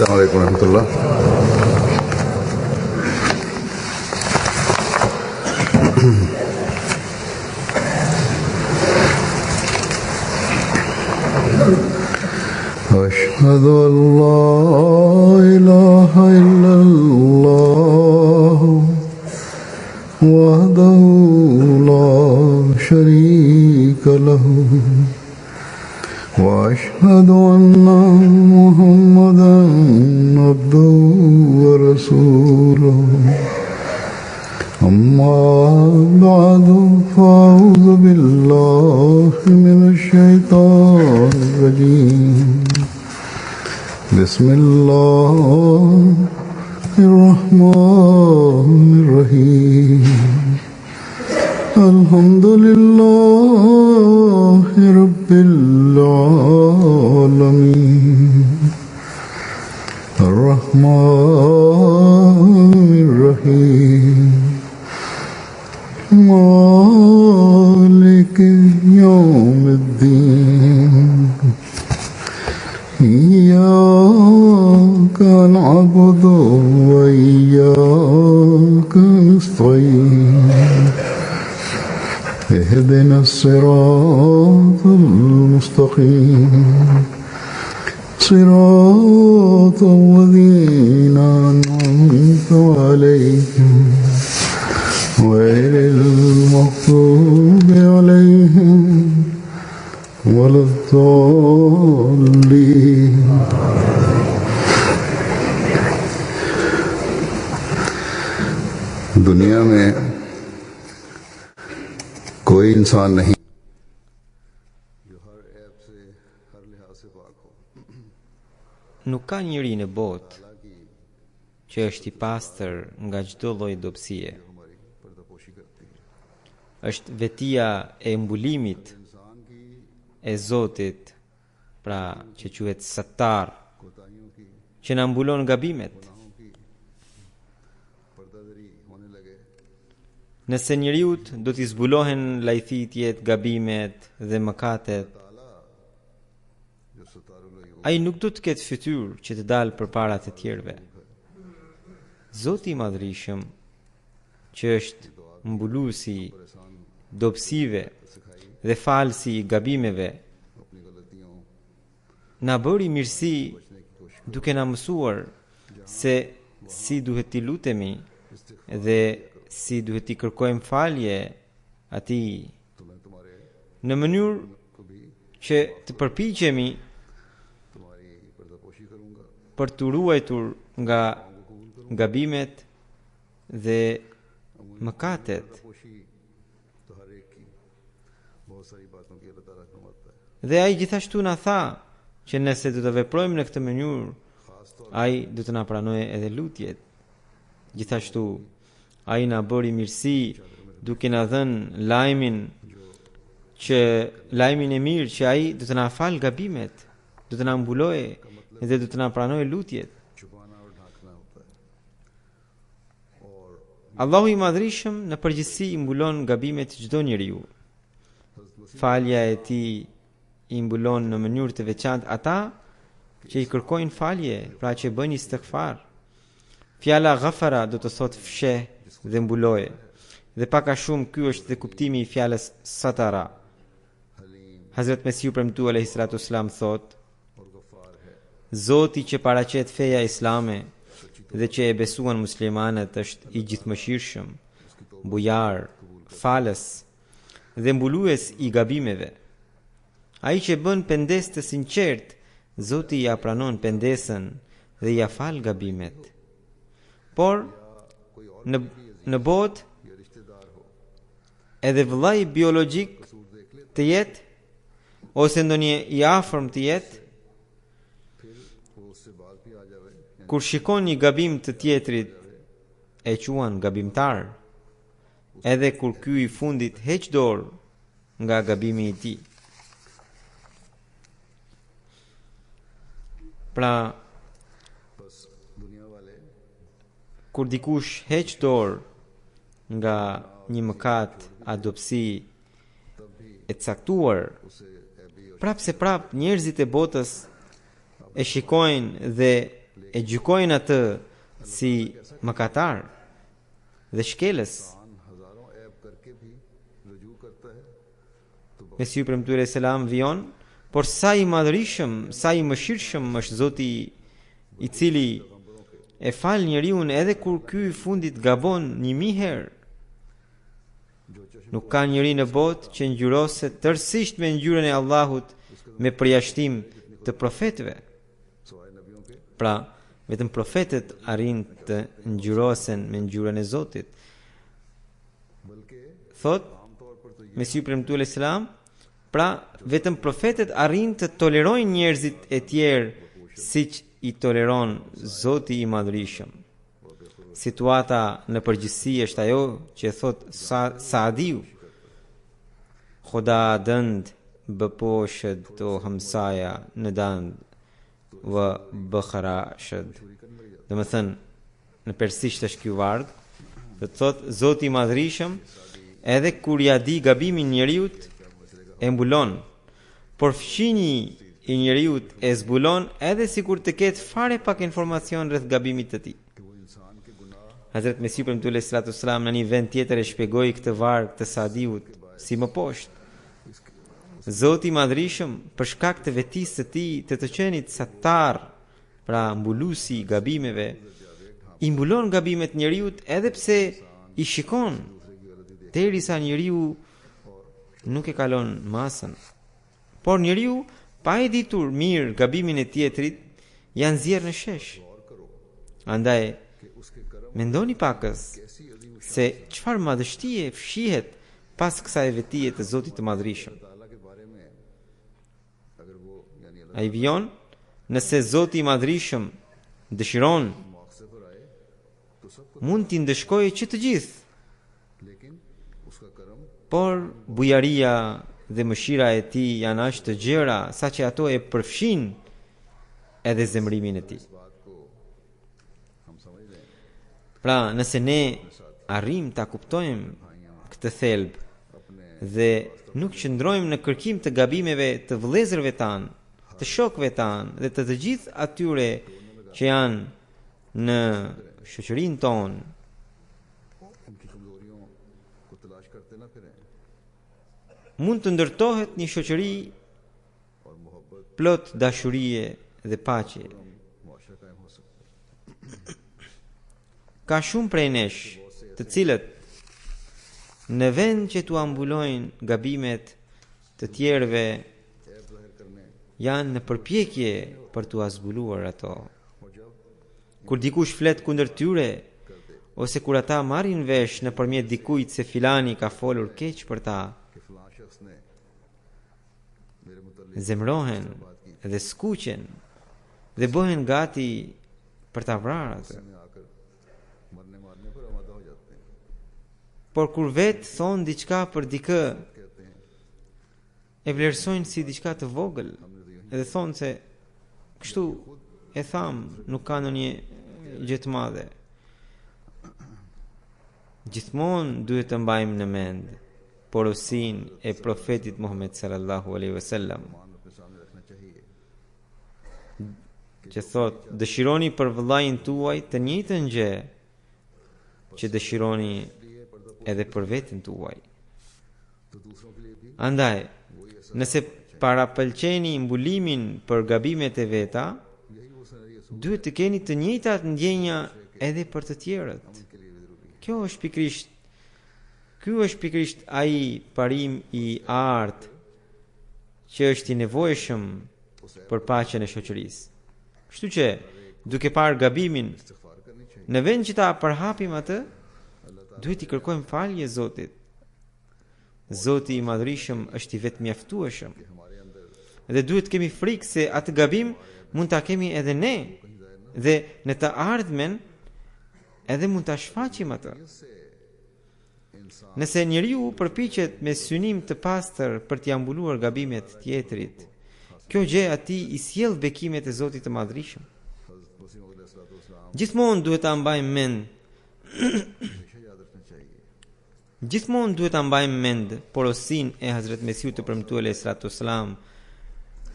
السلام عليكم ورحمة الله. أشهد أن لا إله إلا الله وحده لا شريك له وأشهد أن محمدا عبده ورسوله أما بعد فأعوذ بالله من الشيطان الرجيم بسم الله الرحمن الرحيم الحمد لله رب العالمين الرحمن الرحيم مالك يوم الدين إياك نعبد وإياك نستعين اهدنا الصراط المستقيم صراط الذين أنعمت عليهم غير المغضوب عليهم ولا الضالين. दुनिया में कोई इंसान नहीं जो हर ऐब से हर लिहाज से पाक हो. Nuk ka njëri në botë që është i pastër nga çdo lloj dobësie. Është vetia e mbulimit e Zotit, pra që quhet Sattar, që na mbulon gabimet. Nëse njeriut do t'i zbulohen lajthitjet, gabimet dhe mëkatet, ai nuk do të ketë fytyrë që të dalë përpara të tjerëve. Zoti i Madhërisëm, që është mbuluesi dobësive dhe falsi i gabimeve, na bëri mirësi duke na mësuar se si duhet t'i lutemi dhe si duhet t'i kërkojmë falje atij, në mënyrë që të përpiqemi për të ruajtur nga gabimet dhe mëkatet. Dhe ai gjithashtu na tha që nëse do të veprojmë në këtë mënyrë, ai do të na pranojë edhe lutjet. Gjithashtu ai na bëri mirësi duke na dhënë lajmin e mirë që ai do të na fal gabimet, do të na mbulojë dhe do të na pranojë lutjet. Allahu i Madhërisëm në përgjithësi i mbulon gabimet të çdo njeriu. Falja e tij i mbulon në mënyrë të veçantë ata që i kërkojnë falje, pra që bëjnë istighfar. Fjala ghafara do të thotë fsheh dhe mbuloje. Dhe pak a shumë ky është dhe kuptimi i fjalës satara. Hazrat Mesihu premtu alayhi salatu wasalam thotë: Zoti që paraqet feja islame dhe që e besuan muslimanët është i gjithëmëshirshëm, bujar, falës dhe mbulues i gabimeve. Ai që bën pendes të sinqert, Zoti ja pranon pendesën dhe ja fal gabimet. Por në botë edhe vëllai biologjik të jetë ose ndonjë i afërm të jetë, kur shikon një gabim të tjetrit e quan gabimtar, edhe kur ky i fundit heq dorë nga gabimi i tij. Pra, kur dikush heq dorë nga një mëkat a dobësi e caktuar, prap se prap njerëzit e botës e shikojnë dhe e gjykojnë atë si mëkatar dhe shkelës. हजारों ऐब करके भी रुजू करता है तो Mesiu premtuar selam vion, por sa i madhërisëm, sa i mëshirshëm është Zoti i cili e fal njeriu edhe kur ky i fundit gabon 1000 herë. Nuk ka njeri në botë që ngjyroset tërësisht me ngjyrën e Allahut me përjashtim të profetëve. सवाए नबियों के Pra, vetëm profetët arrin të ngjyrosen me ngjyrën e Zotit. बल्कि Thot आमतौर पर तो ये Mesiu premtuar selam, pra vetëm profetët arrin të tolerojnë njerëzit e tjerë siç i toleron Zoti i Madhërisëm. Situata në përgjithësi është ajo që thot Saadiu, Khuda dënd bëposhët o hamsaja në dënd vë bëkharashët. Dhe më thënë, në persisht është kjo vardë, dhe të thot Zoti i Madhërisëm, edhe kur ja di gabimin njeriut, e mbulon, por fshini i njeriut e zbulon edhe si kur të ketë fare pak informacion rreth gabimit të tij. कि वो इंसान के गुनाह Hazret Mesiu premtuar sallallahu alaihi wasallam në një vend tjetër e shpjegoi këtë varg të Saadiut si më poshtë. Zoti i Madhërisëm për shkak të vetisë së tij të të qenit sattar, pra mbuluesi i gabimeve, i mbulon gabimet njeriut edhe pse i shikon derisa njeriu nuk e kalon masën. Por njeriu pa e ditur mirë gabimin e tjetrit janë nxjerrë në shesh. Andaj mendoni pakës se çfarë madhështie fshihet pas kësaj vetie të Zotit të Madhërisëm. ताला के बारे में अगर वो यानी अल्लाह Ai vion, nëse Zoti i Madhërisëm dëshiron, मौके पर आए तो सबको mund t'i ndëshkojë që të gjithë, लेकिन उसका करम por bujaria dhe mëshira e tij janë aq të gjera saqë ato e përfshin edhe zemrimin e tij. इस बात को हम समझ लें Pra, nëse ne arrim ta kuptojmë këtë thelb dhe nuk qëndrojmë në kërkim të gabimeve të vëllezërve tanë, të shokëve tanë dhe të gjithë atyre që janë në shoqërinë tonë, उनकी कमजोरियों को तलाश करते ना फिरें mund të ndërtohet një shoqëri और मोहब्बत plot dashurie dhe paqe. मुआशरा कायम हो सकता Ka shumë prej nesh, të cilët në vend që t'u ambulojnë gabimet të tjerëve, है ऐब जाहिर करने janë në përpjekje për t'u zbuluar ato. और जब Kur dikush flet kundër tyre, ose kur ata marrin vesh nëpërmjet dikujt se filani ka folur keq për ta, कि फलां शख्स ने मेरे मुतल्लिक zemrohen dhe skuqen dhe bëhen gati për ta vrarë atë. में आकर मरने मारने पर आमादा हो जाते हैं Por kur vetë thonë diçka për dikë, कहते हैं e vlerësojnë si diçka të vogël, edhe thonë se kështu e tham, nuk ka ndonjë gjë të madhe. Gjithmonë duhet të mbajmë në mend porosinë e profetit Muhammed sallallahu alaihi wasallam, मान अपने सामने रखना चाहिए që thot, dëshironi për vëllain tuaj të njëjtën gjë që dëshironi edhe për veten tuaj. तो दूसरों के लिए भी Andaj, nëse parapëlqeni mbulimin për gabimet e veta, यही वो सनरिया duhet të keni të njëjtat ndjenja edhe për të tjerët. के लिए भी जरूरी है Ky është pikërisht ai parim i artë që është i nevojshëm për paqen e shoqërisë. Kështu që, duke parë gabimin, इस्तिग़फ़ार करनी चाहिए në vend që ta përhapim atë, duhet i kërkojmë falje Zotit. Zoti i Madhërisëm është i vetëmjaftueshëm. हमारे अंदर Dhe duhet kemi frikë se atë gabim mund ta kemi edhe ne dhe në të ardhmen edhe mund ta shfaqim atë. इंसान Nëse njeriu përpiqet me synim të pastër për t'i mbuluar gabimet tjetrit, kjo gjë atij i sjell bekimet e Zotit të Madhërisëm. हज़रत मसीह मौद अलैहिस्सलाम Gjithmonë duhet ta mbajmë mend, हमेशा याद रखना चाहिए gjithmonë duhet ta mbajmë mend porosinë e Hazrat Mesiut të premtuar alaihi salatu wasalam,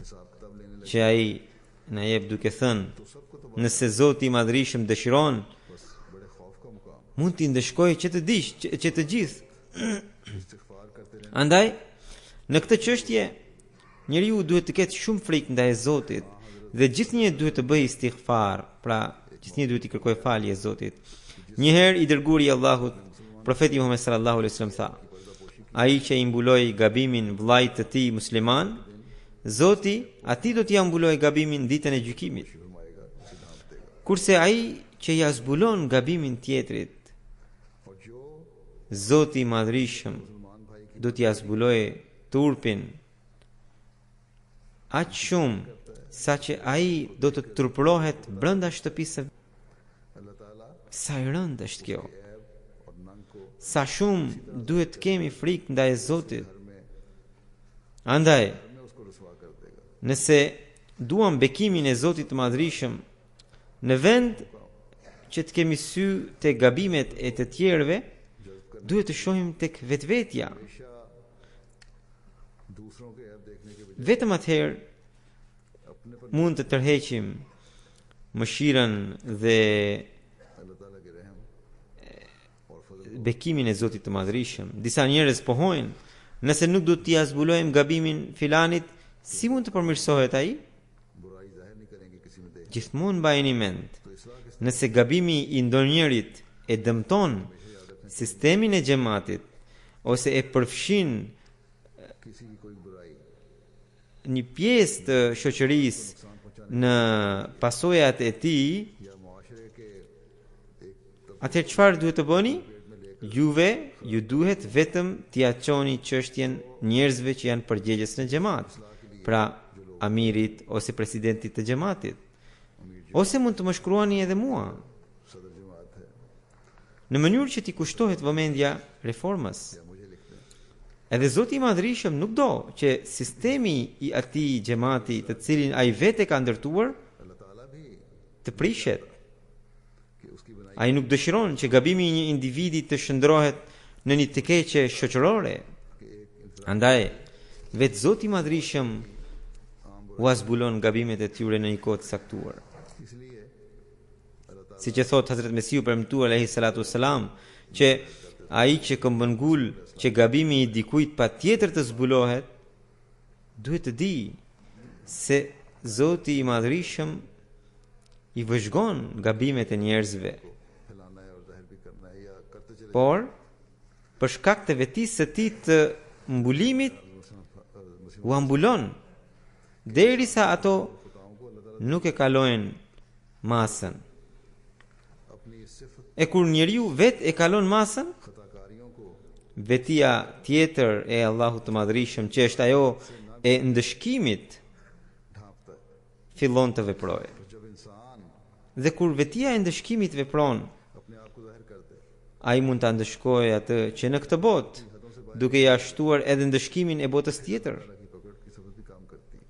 हिसाब किताब लेने लगे që ai na jep duke thënë, nëse Zoti i Madhërisëm dëshiron, बस बड़े खौफ का मुकाम mund t'i ndëshkojë që të dish, që të gjithë. इस्तिग़फ़ार करते रहना Andaj, në këtë çështje, njeriu duhet të ketë shumë frikë ndaj Zotit dhe gjithnjë duhet të bëjë istighfar, pra gjithnjë duhet i kërkojë falje Zotit. Një herë i dërguari i Allahut, profeti Muhammed sallallahu alaihi wasallam tha: ai që i mbuloi gabimin vllait të tij musliman, Zoti atij do t'i mbulojë gabimin ditën e gjykimit. फरमाएगा उसे ढांप देगा Kurse ai që ja zbulon gabimin tjetrit, और जो Zoti i Madhërisëm मुसलमान भाई की do t'ja zbulojë turpin aq shumë sa që ai do të turpërohet brenda shtëpisë. अल्लाह ताला Sa i rëndë është kjo. ऐब और नंग को Sa shumë duhet të kemi frikë ndaj Zotit. घर में Andaj, उसको रुसवा कर देगा nëse duam bekimin e Zotit të Madhërisëm, në vend që të kemi sy te gabimet e të tjerëve, duhet të shohim tek vetvetja. हमेशा दूसरों के ऐब देखने के बजाय Vetëm atëherë अपने पर mund të tërheqim mëshirën dhe अल्लाह ताला के रहम और फजल bekimin e Zotit të Madhërisëm. Disa njerëz pohojnë, nëse nuk do t'i zbulojmë gabimin filanit, si mund të përmirësohet ai? बुराई जाहिर नहीं करेंगे किसी में देख Gjithmonë mbajeni mend, तो इसलाह के nëse gabimi i ndonjërit e dëmton sistemin e xhamatit ose e përfshin किसी की कोई बुराई një pjesë të shoqërisë në pasojat e tij, या मुआशरे के एक atëherë çfarë duhet të bëni? Juve ju duhet vetëm t'i çoni çështjen njerëzve që janë përgjegjës në xhamat, pra amirit ose presidentit të xhamatit. Ose mund të më shkruani edhe mua, सदर जमात है në mënyrë që t'i kushtohet vëmendja reformës. या मुझे लिखते हैं Edhe Zoti i Madhërisëm nuk do që sistemi i atij xhamati, të cilin ai vetë ka ndërtuar, अल्लाह ताला भी të prishet. कि उसकी बनाई Ai nuk dëshiron që gabimi i një individi të shndrohet në një të keqe shoqërore. के एक इंसान Andaj, vetë Zoti i Madhërisëm u zbulon gabimet e tyre në një kohë të saktuar. इसलिए अल्लाह ताला Siç e thot Hazrat Mesiu premtuar alayhi salatu wassalam, që ai që këmbën gul që gabimi i dikujt patjetër të zbulohet, duhet të di se Zoti i Madhërisëm i vëzhgon gabimet e njerëzve, फैलाना है और जाहिर भी करना है या करते चले por për shkak të vetisë së tij të mbulimit u ambulon derisa ato खुदाओं को अल्लाह ताला nuk e kalojnë masën. अपनी इस सिफत E kur njeriu vet e kalon masën, खताकारियों को vetia tjetër e Allahut të Madhërisëm, që është ajo e ndëshkimit, ढांपता है fillon të veprojë. और जब इंसान Dhe kur vetia e ndëshkimit vepron, अपने आप को जाहिर कर दे ai mund ta ndëshkojë atë që në këtë botë, duke ia shtuar edhe ndëshkimin e botës tjetër. अल्लाह की पकड़ की सबक भी काम करती है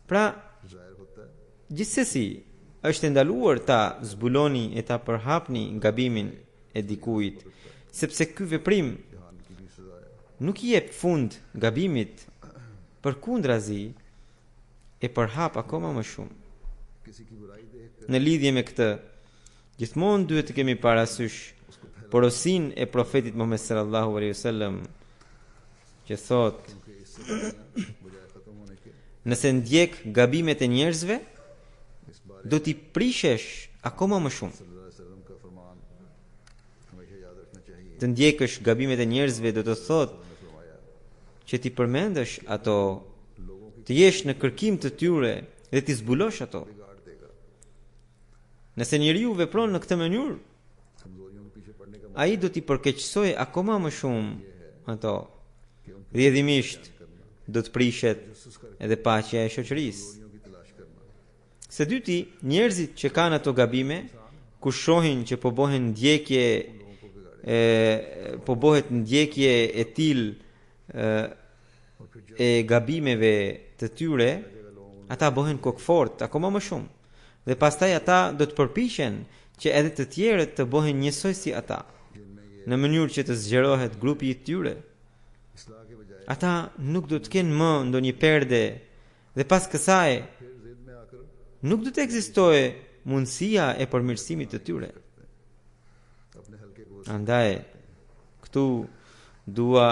Pra, जाहिर होता है gjithsesi, është ndaluar ta zbuloni e ta përhapni gabimin e dikujt, sepse ky veprim जहान की भी सजा है nuk i jep fund gabimit, përkundrazi e përhap akoma më shumë. किसी की बुराई देख कर Në lidhje me këtë, gjithmonë duhet të kemi parasysh porosin e profetit Muhammed sallallahu alaihi wasallam, që thot, कि इससे बजाय खत्म होने के nëse ndjek gabimet e njerëzve, इस बारे do t'i prishesh akoma më shumë. सल्लल्लाहु अलैहि वसल्लम का फरमान हमेशा याद रखना चाहिए Të ndjekësh gabimet e njerëzve do të thot ने फरमाया që t'i përmendesh ato, लोगों की të jesh në kërkim të tyre dhe t'i zbulosh ato. बिगाड़ देगा Nëse njeriu vepron në këtë mënyrë, कमजोरियों के पीछे पड़ने का ai do t'i përkeqësojë akoma më shumë ato. कि उन Rrjedhimisht do të prishet edhe paqja e shoqërisë. कमजोरियों की तलाश करना Së dyti, njerëzit që kanë ato gabime, kur shohin që po bëhen ndjekje po bëhet ndjekje e tillë e gabimeve të tyre, ata bëhen kokfort akoma më shumë. Dhe pastaj ata do të përpiqen që edhe të tjerët të bëhen njësoj si ata, në mënyrë që të zgjerohet grupi i tyre. इस्लाह के बजाय Ata nuk do të kenë më ndonjë perde dhe pas kësaj फिर जिद में आकर nuk do të ekzistojë mundësia e përmirësimit të tyre. अपने हल्के को Andaj, këtu dua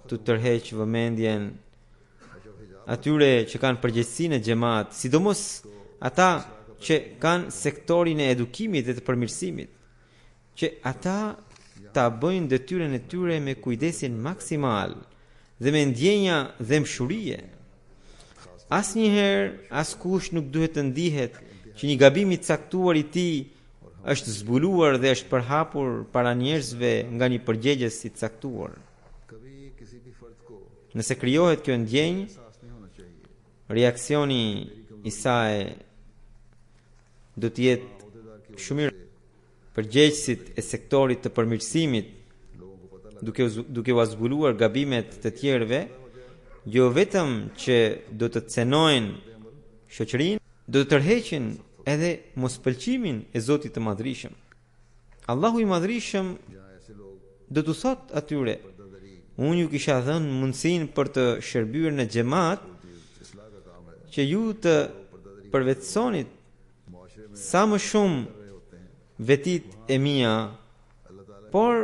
të tërheq vëmendjen atyre që kanë përgjegjësinë e xhamat, sidomos ata që kanë sektorin e edukimit dhe të përmirësimit, që ata ta bëjnë detyrën e tyre me kujdesin maksimal dhe me ndjenja dhe mshurie. Asnjëherë askush nuk duhet të ndihet që një gabim i caktuar i tij është zbuluar dhe është përhapur para njerëzve nga një përgjegjës i caktuar. कभी किसी भी फर्द को Nëse krijohet kjo ndjenjë, एहसास नहीं होना चाहिए reaksioni i saj do të jetë shumë i përgjegjësit e sektorit të përmirësimit, duke u zbuluar gabimet të tjerëve, jo vetëm që do të cenojnë shoqërinë, do të tërheqin edhe mospëlqimin e Zotit të Madhrishëm. Allahu i Madhrishëm जहाँ ऐसे लोग do të thotë atyre: दरी unë ju kisha dhënë mundësinë për të shërbyer në xhamat इसलाह का काम है që ju të përvetësonit मुआशरे में sa më shumë रहे होते हैं vetit e mia, अल्लाह ताला por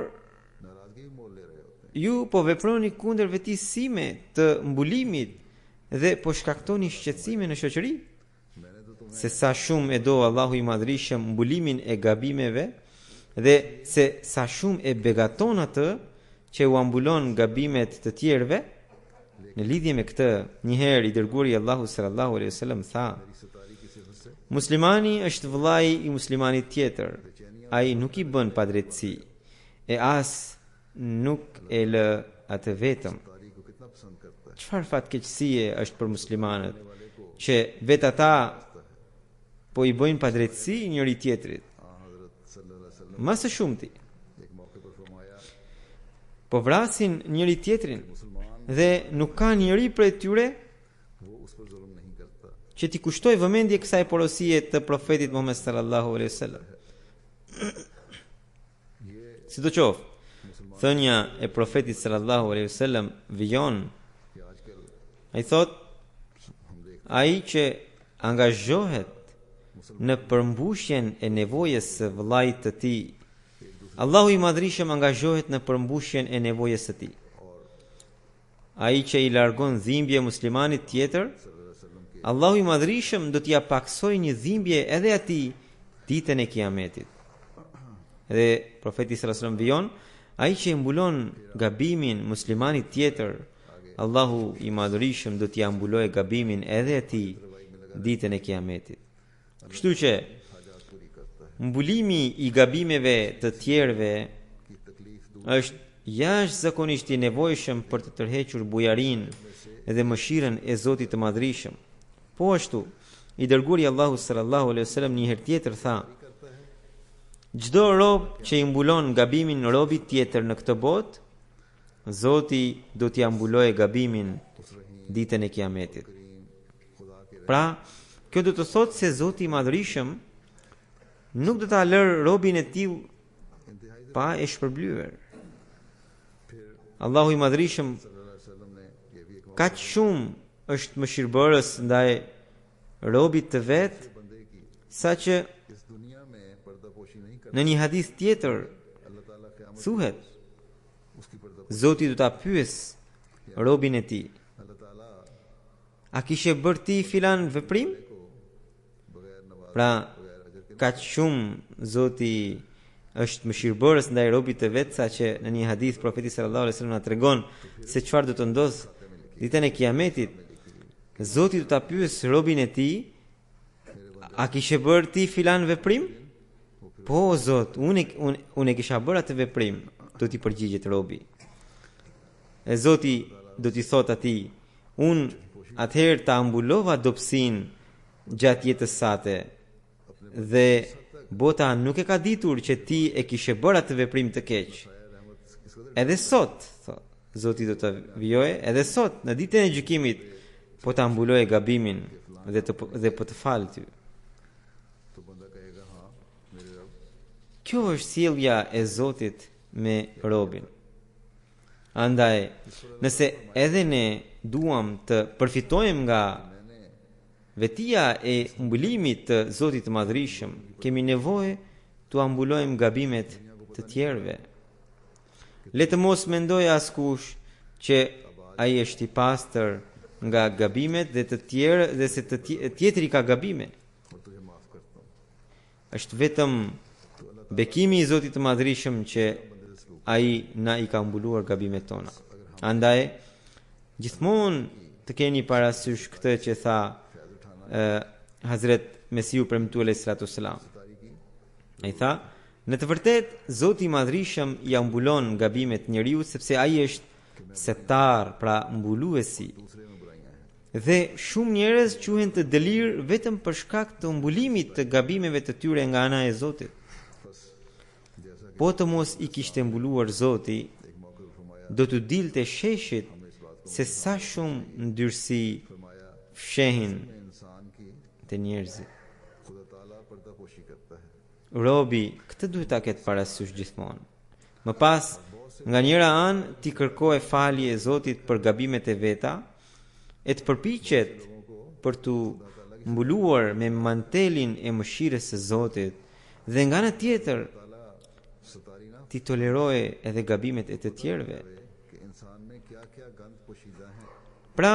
नाराजगी मोल ले रहे होते हैं ju po veproni kundër vetisë sime të mbulimit dhe po shkaktoni shqetësime në shoqëri. मैंने तो तुम्हें Se sa shumë e do Allahu i Madhrishëm mbulimin e gabimeve dhe se sa shumë e begaton atë që u ambulon gabimet të tjerëve. Në lidhje me këtë, njëherë i dërguari i Allahu sallallahu alaihi wasallam tha: Sattari की सिफत से muslimani është vëllai i muslimanit tjetër. Ai nuk i bën padrejtësi e as nuk e lë atë vetëm. तारी को कितना पसंद करता है Çfarë fatkeqësie është për muslimanët që vetë ata po i bëjnë padrejtësi njëri tjetrit. हजरत सल्लल्लाहु अलैहि वसल्लम Më së shumti एक मौके पर फरमाया po vrasin njëri tjetrin मुसलमान dhe nuk ka njëri prej tyre वो उस पर जुल्म नहीं करता që t'i kushtoj vëmendje kësaj porosie të profetit Muhammed sallallahu alaihi wasallam. ये Sidoqoftë, thënia e profetit sallallahu alaihi wasallam vijon. कि आजकल Ai thot, हम देख ai që angazhohet në përmbushjen e nevojës së vëllait të tij, Allahu i Madhrishëm angazhohet në përmbushjen e nevojës së tij. Ai që i largon dhimbje muslimanit tjetër, Allahu i Madhrishëm do t'ia paksoj një dhimbje edhe atij ditën e Kiametit. Dhe profeti sallallahu alaihi wasallam vijon, ai që i mbulon gabimin muslimanit tjetër, Allahu i Madhrishëm do t'i mbulojë gabimin edhe atij ditën e Kiametit. Kështu që mbulimi i gabimeve të tjerëve की तकलीफ दूर është jashtëzakonisht i nevojshëm për të tërhequr bujarinë dhe mëshirën e Zotit të Madhrishëm. Po ashtu, i dërguari Allahu sallallahu alaihi wasallam një herë tjetër tha: çdo rob që i mbulon gabimin robit tjetër në këtë botë, Zoti do t'i mbulojë gabimin ditën e Kiametit. Pra, kjo do të thotë se Zoti i Madhrishëm nuk do ta lërë robin e tij pa e shpërblyer. Allahu i Madhrishëm सल्लल्लाहु अलैहि वसल्लम ने ये भी एक kaq shumë është mëshirbërës ndaj robit të vet, बंदे की saqë इस दुनिया में पर्दापोशी नहीं कर në një hadith tjetër अल्लाह ताला क़यामत thuhet, उसकी पर्दा Zoti do ta pyes robin e tij: अल्लाह ताला a kishe bërë ti filan veprim? को बगैर Nawaz Pra, kaq shumë Zoti është mëshirbërës ndaj robit të vet, saqë në një hadith profeti sallallahu alaihi wasallam na tregon se çfarë do të ndodh ditën e Kiametit. Zoti do ta pyes robin e tij: a kishe bërë ti filan veprim? Po Zot, unë e kisha bërë atë veprim, do t'i përgjigjet robi. E Zoti do t'i thot atij: unë atëherë ta mbulova dobësinë gjatë jetës sate dhe bota nuk e ka ditur që ti e kishe bërë atë veprim të keq. Edhe sot, thot, Zoti do të vijojë, edhe sot në ditën e gjykimit po ta mbulojë gabimin dhe po të falë ty. तो बंदा कहेगा हाँ मेरे रब Kjo është sjellja e Zotit me robin. Andaj, nëse edhe ne duam të përfitojmë nga vetia e mbulimit të Zotit të Madhrishëm, kemi nevojë të ambulojmë gabimet të tjerëve. Le të mos mendoj askush që ai është i pastër nga gabimet dhe të tjerë dhe se tjetri ka gabime. Është vetëm bekimi i Zotit të Madhrishëm që ai na i ka mbuluar gabimet tona. Andaj gjithmonë të keni parasysh këtë që tha Hazret Mesiu premtuar alayhi salatu wasalam. Ai tha, në të vërtetë Zoti i Madhrishëm i mbulon gabimet njeriu sepse ai është settar, pra mbuluesi. Dhe shumë njerëz quhen të dëlir vetëm për shkak të mbulimit të gabimeve të tyre nga ana e Zotit. Po të mos i kishte mbuluar Zoti, do të dilte sheshit se sa shumë ndyrësi fshehin të njerëzit. Robi, këtë duhet ta ketë parasysh gjithmonë. Më pas, nga njëra anë ti kërkoje falje e Zotit për gabimet e veta, e të përpiqet për të mbuluar me mantelin e mëshirës së Zotit, dhe nga ana tjetër ti toleroje edhe gabimet e të tjerëve. Pra,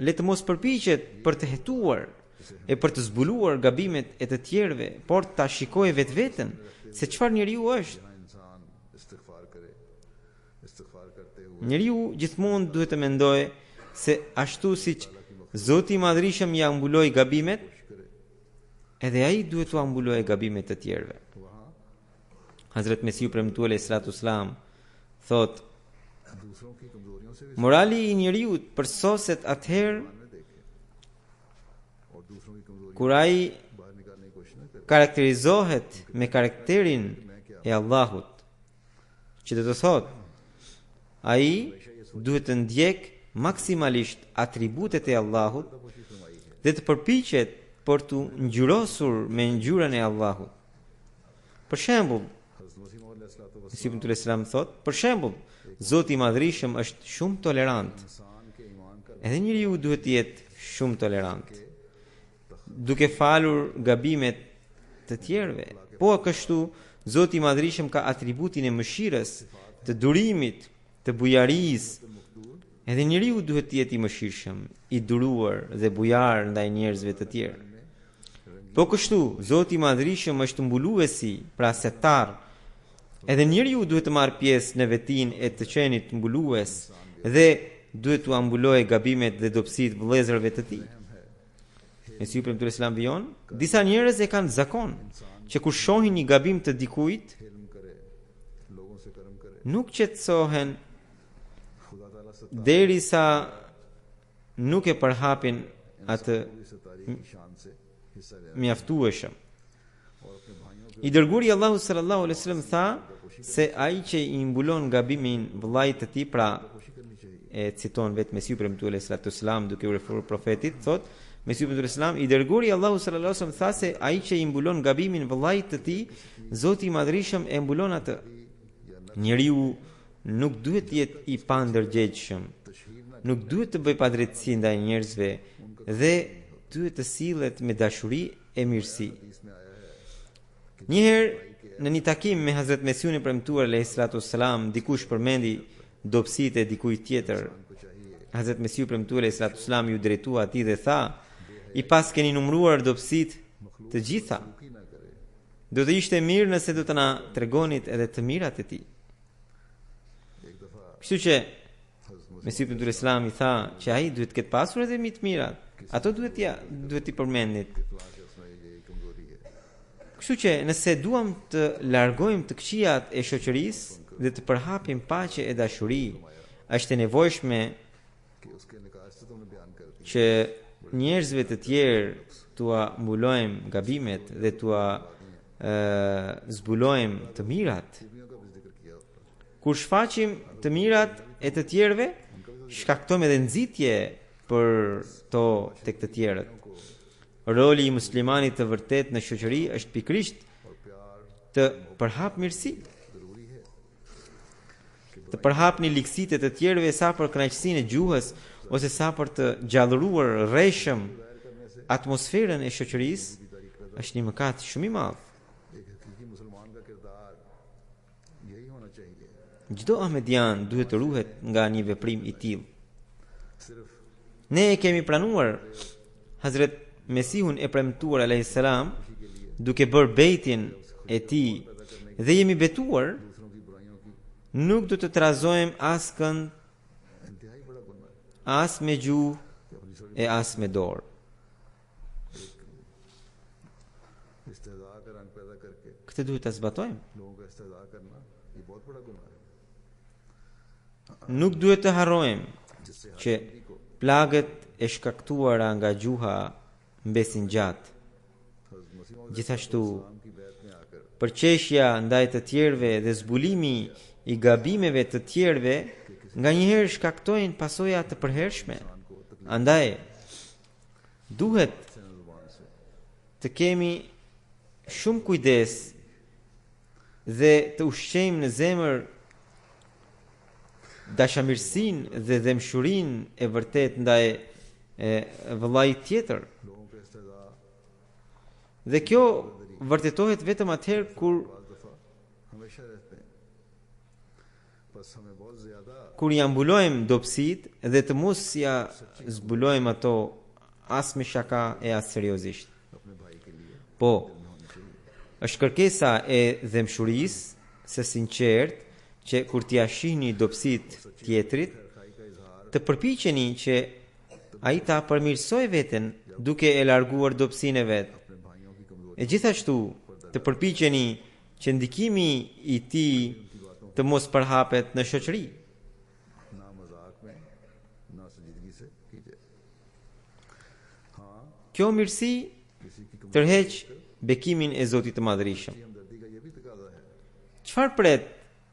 le të mos përpiqet për të hetuar e për të zbuluar gabimet e të tjerëve, por ta shikojë vetveten se çfarë njeriu është. Njeriu gjithmonë duhet të mendojë se ashtu siç Zoti i Madhrishëm ja mbuloi gabimet, edhe ai duhet të mbulojë gabimet të tjerëve. Hazrat Mesiu premtuar alayhi salatu wasalam thot: morali i njeriu përsoset atëherë kur ai karakterizohet me karakterin e Allahut, që do të thot ai duhet të ndjek maksimalisht atributet e Allahut dhe të përpiqet për të ngjyrosur me ngjyrën e Allahut. Për shembull, Mesiu premtuar Islam thot, për shembull, Zoti i Madhrishëm është shumë tolerant. Edhe njeriu duhet të jetë shumë tolerant, duke falur gabimet të tjerëve. Po kështu, Zoti i Madhrishëm ka atributin e mëshirës, të durimit, të bujarisë. Edhe njeriu duhet të jetë i mëshirshëm, i duruar dhe bujar ndaj njerëzve të tjerë. Po kështu, Zoti i Madhrishëm është mbuluesi, pra settar. Edhe njeriu duhet të marrë pjesë në vetinë e të qenit mbulues dhe duhet të ambulojë gabimet dhe dobësitë vëllezërve të tij. Mesiu premtuar Islam vijon, disa njerëz e kanë zakon që kur shohin një gabim të dikujt, nuk qetësohen derisa nuk e përhapin atë mjaftueshëm. I dërguari Allahu sallallahu alaihi wasallam tha se ai që i mbulon gabimin vëllait të tij, pra e citon vetë Mesiu premtuar sallallahu alaihi wasallam duke u referuar profetit, thot Mesiu premtuar sallallahu i dërguari Allahu sallallahu alaihi wasallam tha se ai që i mbulon gabimin vëllait të tij, Zoti i Madhrishëm e mbulon atë. Njeriu nuk duhet të jetë i pandërgjegjshëm, nuk duhet të bëjë padrejtësi ndaj njerëzve dhe duhet të sillet me dashuri e mirësi. Njëherë në një takim me Hazrat Mesiun e premtuar alayhi salatu wassalam, dikush përmendi dobësitë e dikujt tjetër. Hazrat Mesiu premtuar alayhi salatu wassalam ju drejtua atij dhe tha: "I pas keni numëruar dobësitë të gjitha. Do të ishte mirë nëse do të na tregonit edhe të mirat e tij." Kështu që Mesiu premtuar Islam i tha që ai duhet të ketë pasur edhe më të mirat. Ato duhet i përmendit. Kështu që nëse duam të largojmë të këqijat e shoqërisë dhe të përhapim paqe e dashuri, është e nevojshme që njerëzve të tjerë tua mbulojmë gabimet dhe tua zbulojmë të mirat. Kur shfaqim të mirat e të tjerëve, shkaktojmë edhe nxitje për to tek të tjerët. Roli i muslimanit të vërtet në shoqëri është pikërisht të përhap mirësi, të përhapni ligësitë të tjerëve sa për kënaqësinë e gjuhës ose sa për të gjallëruar rreshëm atmosferën e shoqërisë është një mëkat shumë i madh. एक हकीकी मुसलमान का किरदार यही होना चाहिए। Çdo ahmedian duhet të ruhet nga një veprim i tillë. सिर्फ Ne e kemi pranuar Hazret Mesihun e premtuar alayhis salam duke bërë bejtin e tij dhe jemi betuar दूसरों की बुराइयों की nuk do të trazojmë askënd, इंतहाई बड़ा गुनाह है as me gjuhë कि अपनी छोटी e as me dorë. इस्तेज़ा का रंग पैदा करके Këtë duhet ta zbatojmë. लोगों का इस्तेज़ा करना ये बहुत बड़ा गुनाह है, Nuk duhet të harrojmë जिससे që plagët e shkaktuara nga gjuha mbesin gjatë. हज़रत मसीह मौद Gjithashtu, की बैत में आकर përqeshja ndaj të tjerëve dhe zbulimi i gabimeve të tjerëve nganjëherë shkaktojnë pasoja të përhershme. Andaj duhet ज़ुबान से të kemi shumë kujdes dhe të ushqejmë në zemër dashamirësinë dhe dëmshurinë e vërtet ndaj vëllait tjetër. लोगों का इस्तेज़ा Dhe kjo vërtetohet vetëm atëherë kur बाज़ दफ़ा हमेशा रहते हैं, बस हमें बहुत ज़्यादा kur ja mbulojmë dobësitë dhe të mos ja zbulojmë ato as me shaka e as seriozisht. अपने भाई के लिए Po, होनी चाहिए। është kërkesa e dëmshurisë së sinqert që kur t'ia shihni dobësitë tjetrit, खाई का इजहार të përpiqeni që ai ta përmirësoj veten duke e larguar dobësinë e vet. अपने भाइयों की कमजोरी E gjithashtu të përpiqeni që ndikimi i tij të mos përhapet në shoqëri. ना मजाक में ना संजीदगी से की जाए। हाँ, Kjo mirësi किसी की कमजोरी tërheq bekimin e Zotit të Madhërisëm. की हमदर्दी का ये भी तकाजा है Çfarë pret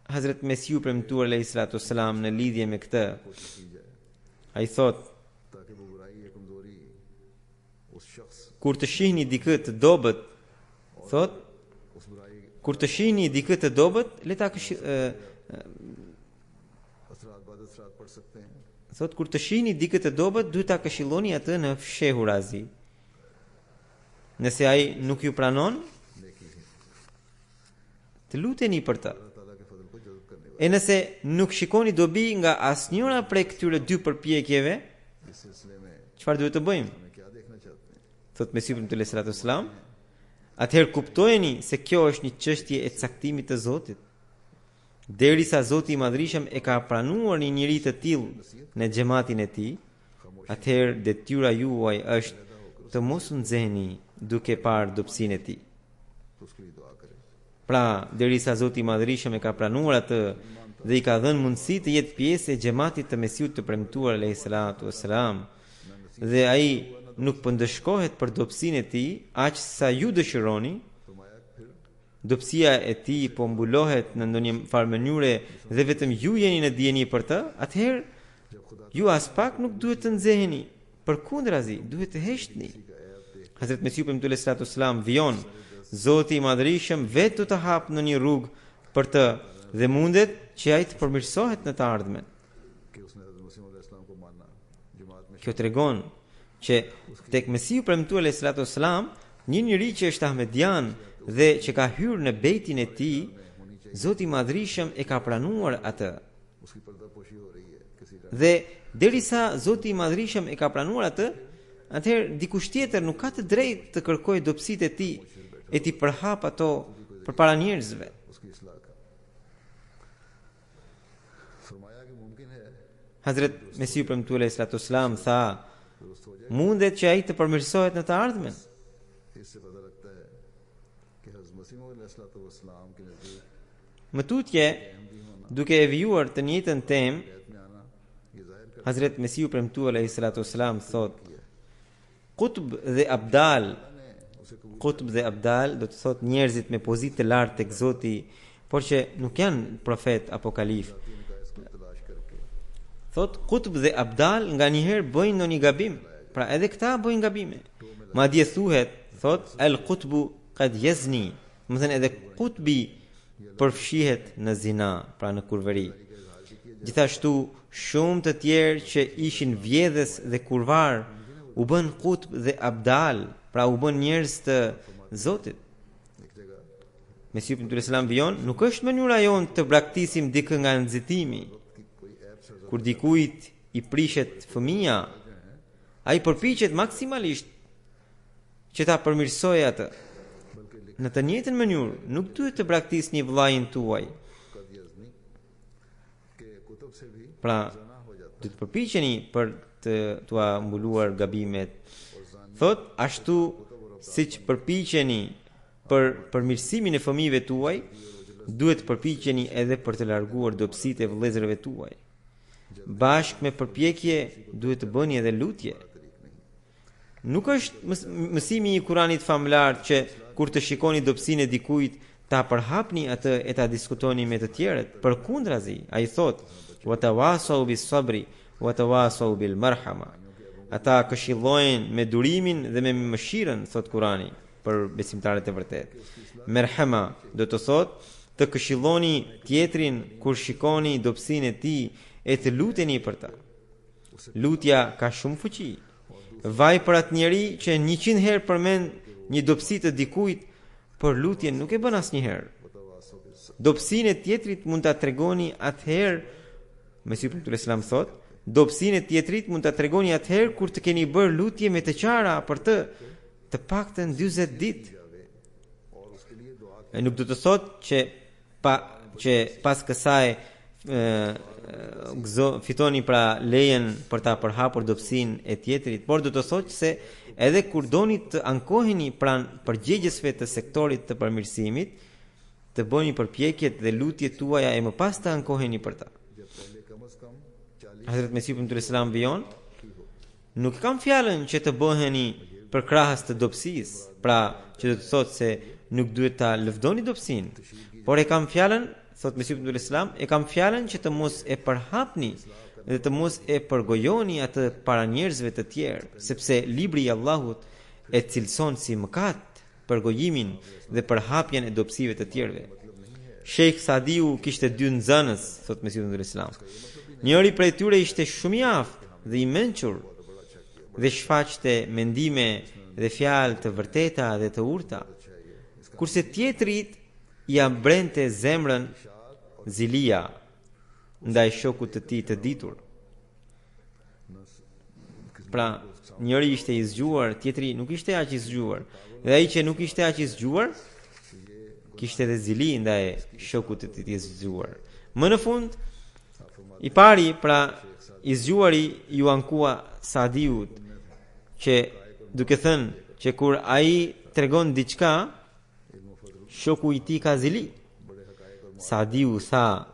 Hazret Mesiu premtuar alayhis salatu wassalam në lidhje me këtë? कोशिश की जाए Ai thot, ताकि वो बुराई या कमजोरी उस शख्स kur të shihni dikë të dobët, thot, उस बुराई kur të shihni dikë të dobët, le ta असरात बाद असरात पड़ सकते हैं। thot kur të shihni dikë të dobët, duhet ta këshilloni atë në fshehurazi. Nëse ai nuk ju pranon, नेकी है të luteni për të. अल्लाह ताला के फजल को जज़ब करने E nëse nuk shikoni dobi nga asnjëra prej këtyre dy përpjekjeve, वाले इस सिलसिले में çfarë duhet të bëjmë? हमें क्या देखना चाहते हैं? Thot Mesiu premtuar alayhis salatu wassalam, atëherë kuptojeni se kjo është një çështje e caktimit të Zotit. Derisa Zoti i Madhërisëm e ka pranuar një njeri të tillë në xhamatin e tij, atëherë detyra juaj është të mos u nxehni duke parë dobësinë e tij. तो उसके लिए दुआ करें। Pra, derisa Zoti i Madhërisëm e ka pranuar atë dhe i ka dhënë mundësi të jetë pjesë e xhamatit të Mesiut të premtuar alayhis salatu wassalam, dhe ai nuk pëndëshkohet për dobësinë e tij, aq sa ju dëshironi, फरमाया फिर dobësia e tij po mbulohet në ndonjë farë mënyre dhe vetëm ju jeni në dieni për të, atëherë जब खुदा ju as pak nuk duhet të nxeheni, përkundrazi duhet të heqni. Hazret Mesiu premtuar alayhis salatu wassalam vijon, Zoti i Madhërisëm vetë do të hapë në një rrugë për të dhe mundet që ai të përmirësohet në të ardhmen. कि उसने हज़रत मसीह मौद अलैहिस्सलाम को माना, जमात में Kjo tregon që tek Mesiu premtuar alayhis salatu wassalam, një njeri që është ahmedian dhe që ka hyrë në bejtin e tij, Zoti i Madhërisëm e ka pranuar atë. उसकी पर्दापोशी हो रही है किसी का Dhe derisa Zoti i Madhërisëm e ka pranuar atë, atëherë dikush tjetër nuk ka të drejtë të kërkojë dobësitë e tij e ti përhap ato përpara njerëzve. उसकी इस्लाह का फरमाया कि मुमकिन है Hazret Mesiu premtuar alayhis salatu wassalam tha, दुरुस्त हो जाए। mundet që ai të përmirësohet në të ardhmen. इससे पता लगता है कि हज़रत मसीह मौद अलैहिस्सलाम के नज़दीक Më tutje, duke e vijuar të njëjtën temë, बैत में आना ये जाहिर कर Hazret Mesiu premtuar alayhis salatu wassalam thot, Qutb dhe Abdal, उसे कबूल Qutb dhe Abdal do të thot njerëzit me pozitë të lartë tek Zoti, por që nuk janë profet apo kalif. उनका इसको तलाश करके Thot Qutb dhe Abdal nga njëherë bëjnë ndonjë gabim, pra edhe këta bëjnë gabime. Madje thuhet, thot El Qutbu qad yazni, do të thënë edhe Qutbi përfshihet në zina, pra në kurveri. Gjithashtu shumë të tjerë që ishin vjedhës dhe kurvar u bën kutb dhe abdal, pra u bën njerëz të Zotit. Mesiu ibn Selam vion, nuk është mënyra jonë të braktisim dikë nga nxitimi. Kur dikujt i prishet fëmia, ai përpiqet maksimalisht që ta përmirësojë atë. Në të njëjtën mënyrë, nuk duhet të braktis një vllajin tuaj. Pra, duhet të përpiqeni për të tua mbuluar gabimet. Thot, ashtu siç përpiqeni për përmirësimin e fëmijëve tuaj, duhet të përpiqeni edhe për të larguar dobësitë e vëllezërve tuaj. Bashkë me përpjekje duhet të bëni edhe lutje. Nuk është mësimi i Kuranit famlar që kur të shikoni dobësinë e dikujt ta përhapni atë e ta diskutoni me të tjerët. Përkundrazi, ai thot: "Wa tawasau bis sabri wa tawasau bil marhama." Ata këshillojnë me durimin dhe me mëshirën, thot Kurani, për besimtarët e vërtet. Merhama do të thot të këshilloni tjetrin kur shikoni dobësinë e tij e të luteni për ta. Lutja ka shumë fuqi. Vaj për atë njeri që 100 herë përmend një dobësi të dikujt, por lutjen nuk e bën asnjëherë. Dobësinë e tjetrit mund ta tregoni atëherë, Mesiu ibn Selam thot, dobësinë e tjetrit mund ta tregoni atëherë kur të keni bërë lutje me të qara për të paktën 40 ditë. E nuk do të thot që pas kësaj fitoni pra lejen për ta përhapur dobësinë e tjetrit, por do të thotë se edhe kur doni të ankoheni pranë përgjegjësve të sektorit të përmirësimit, të bëni përpjekjet dhe lutjet tuaja e më pas të ankoheni për ta. Hazrat Mesiu ibn Selam vion, nuk kam fjalën që të bëheni për krahas të dobësisë, pra që do të thotë se nuk duhet ta lëvdoni dobësinë, por e kam fjalën, thot Mesiu ibn Selam, e kam fjalën që të mos e përhapni dhe të mos e përgojoni atë para njerëzve të tjerë, sepse libri i Allahut e cilëson si mëkat përgojimin dhe përhapjen e dobësive të tjerëve. Sheikh Sadiu kishte 2 nxënës, thot Mesiu ibn Selam. Njëri prej tyre ishte shumë i aftë dhe i mençur dhe shfaqte mendime dhe fjalë të vërteta dhe të urta, kurse tjetrit ja mbrente zemrën zilia ndaj shokut të tij të ditur. Pra, njëri ishte i zgjuar, tjetri nuk ishte aq i zgjuar. Dhe ai që nuk ishte aq i zgjuar, kishte edhe zili ndaj shokut të tij të zgjuar. Më në fund, i pari, pra i zgjuari ju ankua Sadiut, që duke thënë që kur ai tregon diçka, shoku i tij ka zili. Sadiu tha,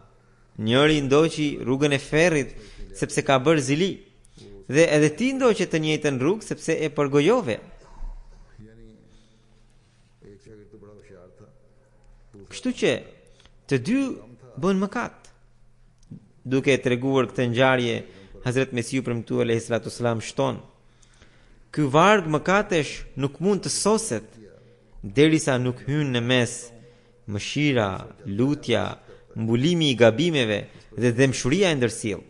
njëri ndoqi rrugën e ferrit sepse ka bërë zili, dhe edhe ti ndoqe të njëjtën rrugë sepse e përgojove. Kështu që të dy bën mëkat. Duke treguar këtë ngjarje, Hazrat Mesiu premtuar alayhi salatu sallam shton: "Ky varg mëkatesh nuk mund të soset derisa nuk hyn në mes mëshira, lutja, mbulimi i gabimeve dhe dëmshuria e ndërsjell."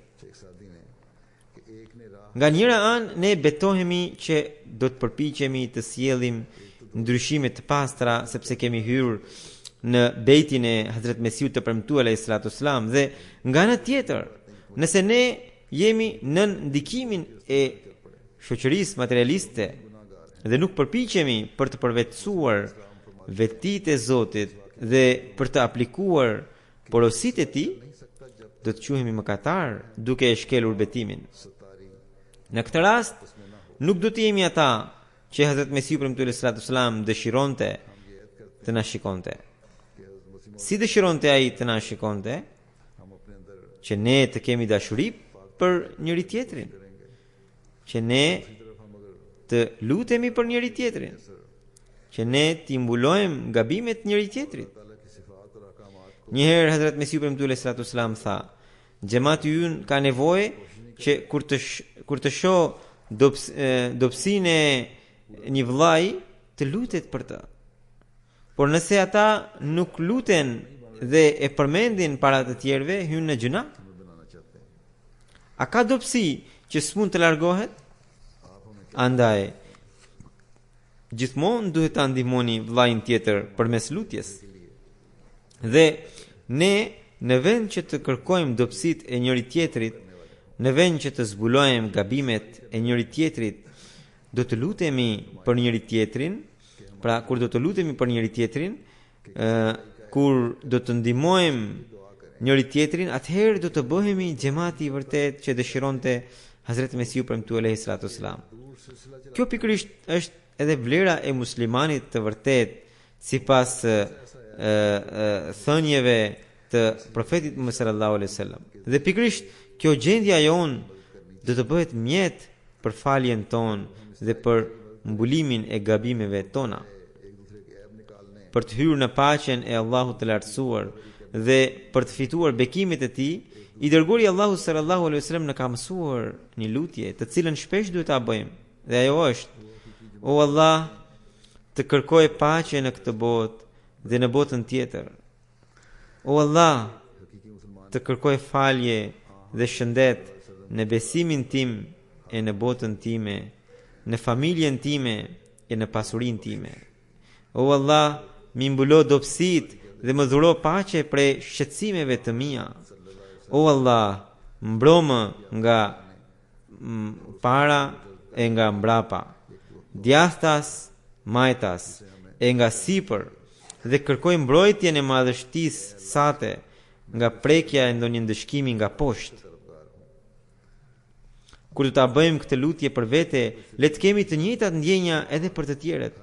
Nga njëra anë ne betohemi që do të përpiqemi të sjellim ndryshime të pastra sepse kemi hyrë në bejtin e Hazrat Mesiut të premtuar alayhi salatu sallam, dhe nga ana tjetër, nëse ne jemi nën ndikimin e shoqërisë materialiste dhe nuk përpiqemi për të përvetësuar vetitë e Zotit dhe për të aplikuar porositë e tij, do të quhemi mëkatar duke e shkelur betimin. Në këtë rast, nuk do të jemi ata që Hazrat Mesiu premtuar alayhi salatu sallam dëshironte të na shikonte. Si dëshironte ai të na shikonte? Që ne të kemi dashuri për njëri tjetrin, që ne të lutemi për njëri tjetrin, që ne t'i mbulojmë gabimet njëri tjetrit. Njëherë Hazrat Mesiu premtuar alayhi salatu sallam tha: "Xhamati ynë ka nevojë që kur të shoh dobësinë e një vllai të lutet për të. Por nëse ata nuk luten dhe e përmendin para të tjerëve, hyn në gjuna. A ka dobësi që s'mund të largohet? Andaj gjithmonë duhet ta ndihmoni vllain tjetër përmes lutjes. Dhe ne në vend që të kërkojmë dobësitë e njëri tjetrit, në vend që të zbulojmë gabimet e njëri tjetrit, do të lutemi për njëri tjetrin. Pra kur do të lutemi për njëri tjetrin, kur do të ndihmojmë njëri tjetrin, atëherë do të bëhemi xhamati i vërtet që dëshironte Hazreti Mesiu premtu alayhi salatu wasalam. Kjo pikërisht është edhe vlera e muslimanit të vërtet, sipas thënieve të profetit Muhammed sallallahu alaihi wasallam. Dhe pikërisht kjo gjendja jon do të bëhet mjet për faljen tonë dhe për mbulimin e gabimeve tona, për të hyrë në paqen e Allahut të lartësuar dhe për të fituar bekimet e tij. I dërguari Allahu sallallahu alaihi wasallam na ka mësuar një lutje, të cilën shpesh duhet ta bëjmë, dhe ajo është: O Allah, të kërkoj paqe në këtë botë dhe në botën tjetër. O Allah, të kërkoj falje dhe shëndet në besimin tim e në botën time, në familjen time e në pasurinë time. O Allah, mi mbulo dobësitë dhe më dhuro paqe prej shqetësimeve të mia. O Allah, mbromë nga para e nga mbrapa, djathtas, majtas e nga sipër, dhe kërkoj mbrojtjen e madhështisë sate nga prekja e ndonjë ndëshkimi nga poshtë. Kur do ta bëjmë këtë lutje për vete, le të kemi të njëjtat ndjenja edhe për të tjerët.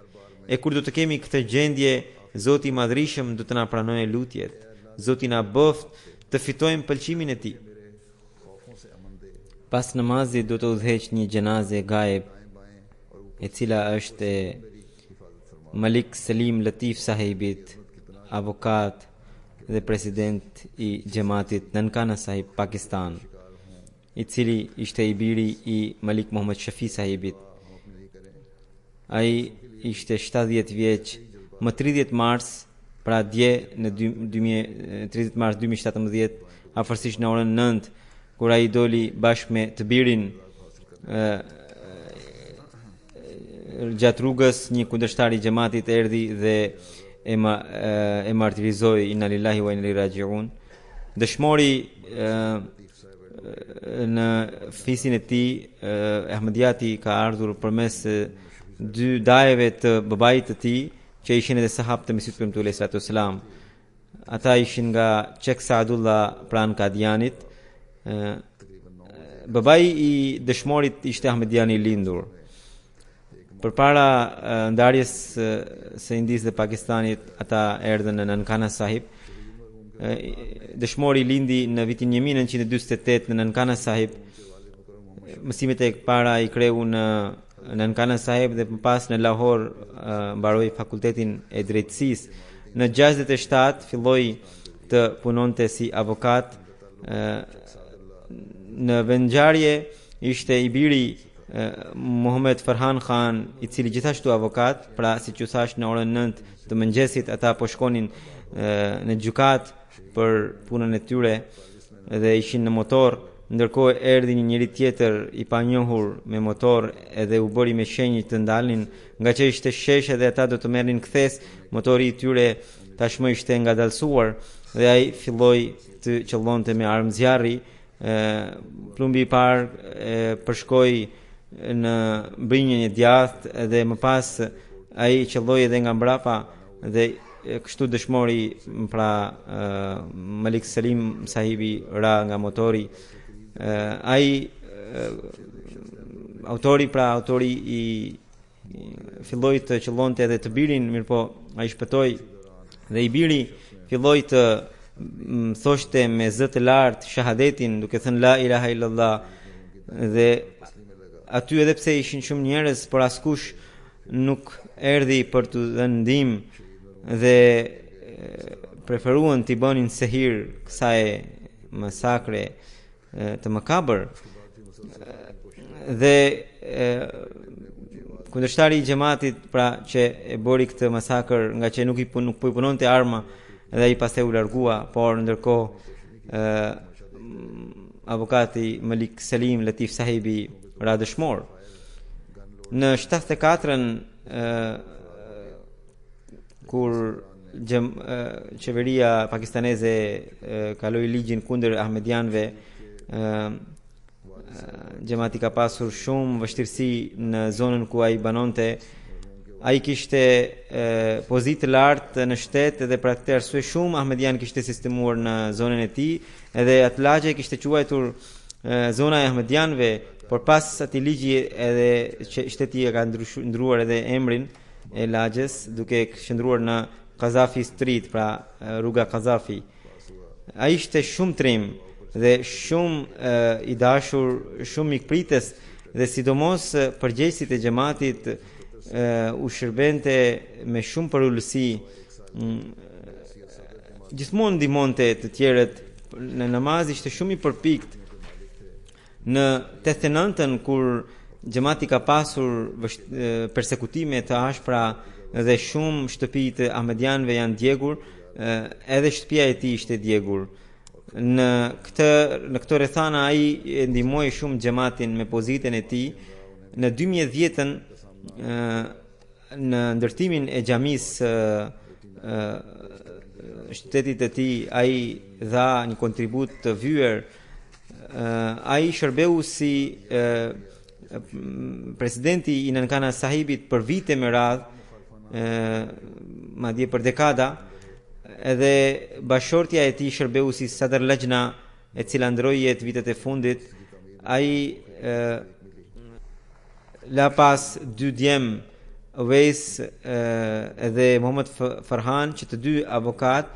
E kur do të kemi këtë gjendje, Zoti i Madhrishëm do të na pranojë lutjet. Zoti na bëft të fitojmë pëlqimin e tij. Pas namazit do të udhëheq një xhenaze gaib, e cila është e Malik Selim Latif sahibit, avokat dhe president i xhamatit Nankana Sahib Pakistan, i cili ishte i biri i Malik Muhammad Shafi sahibit. Ai ishte 70 vjeç. Më 30 mars, pra dje në 30 mars 2017, afërsisht në orën 9, kur ai doli bashkë me të birin gjatë rrugës, një kundërshtar i xhamatit erdhi dhe e martirizoi. Inna lillahi wa inna ilaihi rajiun. Dëshmori në fisin e tij, Ahmediati ka ardhur përmes 2 dajeve të babait të tij, që ishin edhe sahab të Mesihut premtuar alayhi salatu wasalam. Ata ishin nga Çek Saadullah pran Kadianit. Babai i dëshmorit ishte Ahmediani i lindur. Përpara ndarjes së Indisë dhe Pakistanit, ata erdhën në Nankana Sahib. Dëshmori lindi në vitin 1948 në Nankana Sahib. Mësimet e para i kreu në Nankana Sahib dhe më pas në Lahore mbaroi fakultetin e drejtësisë. Në 67 filloi të punonte si avokat. Në vendngjarje ishte i biri Muhammad Farhan Khan, i cili gjithashtu avokat. Pra, siç u thash, në orën 9 të mëngjesit ata po shkonin në gjykat për punën e tyre dhe ishin në motor. Ndërkohë erdhi një njeri tjetër i panjohur me motor edhe u bëri me shenjë të ndalnin, nga që ishte sheshë dhe ata do të merrnin kthes. Motori i tyre tashmë ishte ngadalësuar dhe ai filloi të qëllonte me armë zjarri. Plumbi i parë përshkoi në brinjën e djathtë dhe më pas ai qëlloi edhe nga mbrapa dhe kështu dëshmori, pra Malik Selim sahibi ra nga motori. Autori i filloi të qëllonte edhe të birin, mirëpo ai shpëtoi dhe i biri filloi të thoshte me zë të lartë shahadetin, duke thënë la ilaha illallah, dhe aty edhe pse ishin shumë njerëz, por askush nuk erdhi për të dhënë ndihmë dhe preferuan t'i bënin sehir kësaj masakre të makabër. Dhe kundërshtari i xhamatit, pra, që e bëri këtë masakër, nga që nuk po i punonte arma, dhe ai pastaj u largua, por ndërkohë avokati Malik Selim Latif sahibi ra dëshmor. Në 74-ën kur qeveria pakistaneze kaloi ligjin kundër ahmedianëve, Xhamati ka pasur shumë vështirësi në zonën ku ai banonte. Ai kishte pozitë lartë në shtet dhe për atë arsye shumë ahmedian kishte sistemuar në zonën e tij, edhe atë lagje kishte quajtur zona e ahmedianëve, por pas atij ligji edhe shteti e ka ndruar edhe emrin e lagjes duke qëndruar në Qazafi Street, pra rruga Qazafi. Ai ishte shumë trim dhe shumë i dashur, shumë mikprites dhe sidomos përgjegjësit e xhamatit u shërbente me shumë përullësi, gjithmonë ndihmonte të tjerët në namaz, ishte shumë i përpikt. Në 89-ën kur xhamati ka pasur persekutime të ashpra dhe shumë shtëpi të ahmedianëve janë djegur, edhe shtëpia e tij ishte djegur. Në këto rrethana ai e ndihmoi shumë xhamatin me pozitën e tij. Në 2010-ën në ndërtimin e xhamisë shtetit të tij ai dha një kontribut të vyer. Ai shërbeu si presidenti i Nankana Sahibit për vite me radhë, madje për dekada, edhe bashortja e tij shërbeu si Sadr Lajna, e cila ndroi jetë vitet e fundit. Ai la pas dy djem, Uwais edhe Muhammad Farhan, që të dy avokat,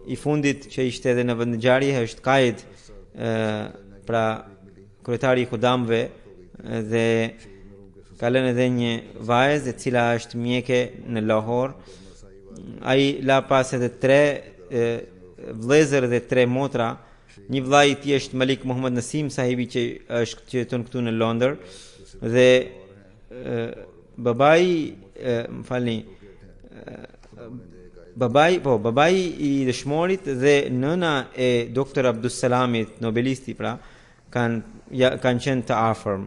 i fundit që ishte edhe në vendngjarje është Qaid, pra kryetari i Khudamve, dhe ka lënë edhe një vajzë e cila është mjeke në Lahore. Ai la pas edhe 3 vëllezër dhe 3 motra. Një vëllai i tij është Malik Muhammad Nasim Sahibi, që është jeton këtu në Londër, dhe babai i dëshmorit dhe nëna e doktor Abdussalamit, nobelisti, pra kanë qenë të afërm.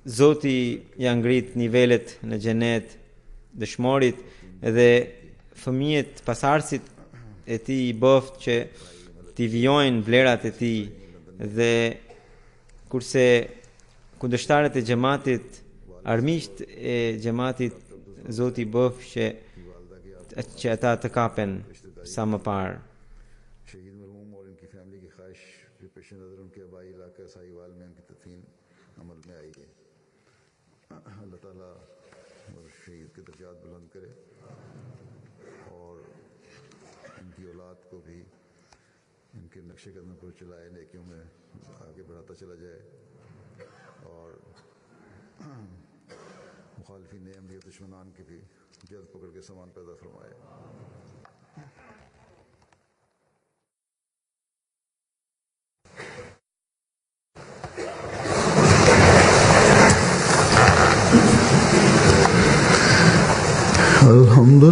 Zoti ja ngrit nivelet në xhenet dëshmorit dhe fëmijët pasardhësit e tij i boft që t'i vijojnë vlerat e tij, dhe kurse kundërshtarët e xhamatit, armiqt e xhamatit, Zoti bëf që ata të kapen sa më parë. शहीद मरहूम और इनकी फैमिली की ख्वाहिश के पेश नज़र उनके आबाई इलाका साहिवाल में उनकी तदफीन अमल में आई है। अल्लाह ताला और शहीद के दर्जात बुलंद करे और इनकी औलाद को भी इनके नक्शे कदम पर चलाए, नेकियों में आगे बढ़ाता चला जाए और मुखालिफिन अमली और दुश्मनान की भी जल्द पकड़ के सामान पैदा फरमाए। الحمد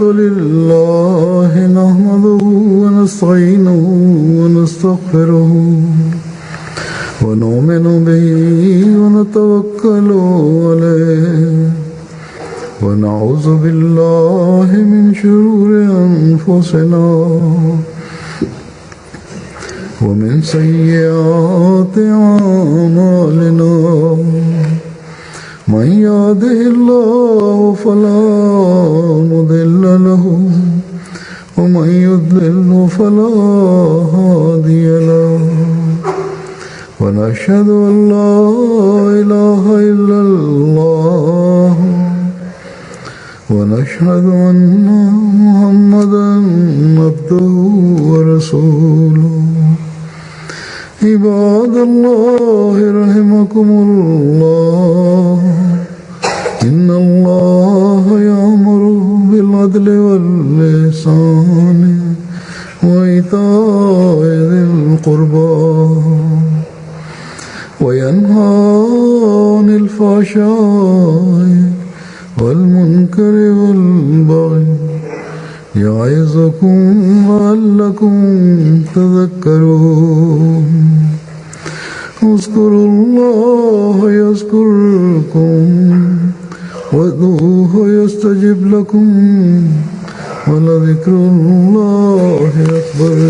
لله نحمده ونستعينه ونستغفره ونؤمن به ونتوكل عليه ونعوذ بالله من شرور أنفسنا ومن سيئات أعمالنا من يهده الله فلا مضل له ومن يضلل فلا هادي له ونشهد أن لا إله إلا الله ونشهد أن محمدا عبده ورسوله عباد الله رحمكم الله إن الله يأمر بالعدل والإحسان وإيتاء ذي القربى وينهى عن الفحشاء والمنكر والبغي يعظكم لعلكم تذكرون اذكروا الله يذكركم وادعوه يستجب لكم ولذكر الله أكبر.